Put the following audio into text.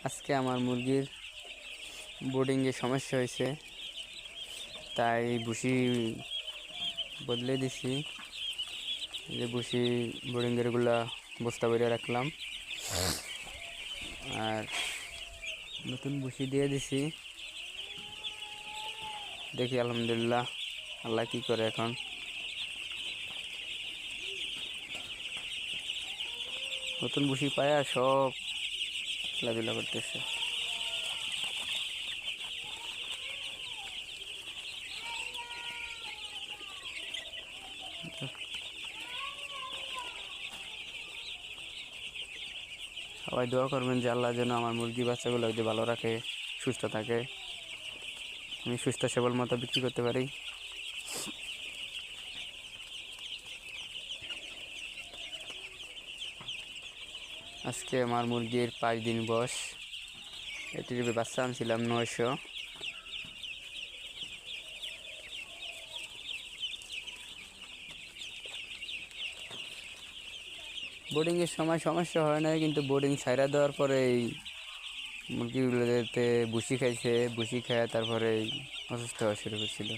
আজকে আমার মুরগির বোর্ডিংয়ে সমস্যা হয়েছে, তাই ভুসি বদলে দিছি। যে ভুসি বোর্ডিংয়েরগুলা বস্তা ভরে রাখলাম আর নতুন ভুসি দিয়ে দিছি। দেখি আলহামদুলিল্লাহ আল্লাহ কি করে। এখন নতুন ভুসি পায়া সব খেলাধুলা করতেছে। সবাই দোয়া করবেন যে আল্লাহ যেন আমার মুরগি বাচ্চাগুলো যদি ভালো রাখে, সুস্থ থাকে, আমি সুস্থ সবল মতো বিক্রি করতে পারি। আজকে আমার মুরগির 5 দিন বয়স। এটির বাচ্চা আনছিলাম 900। বোর্ডিংয়ের সময় সমস্যা হয় না, কিন্তু বোর্ডিং ছাইরা দেওয়ার পরে এই মুরগিগুলোতে ভুসি খাইছে, ভুসি খায় তারপরে অসুস্থ হওয়া শুরু করছিল।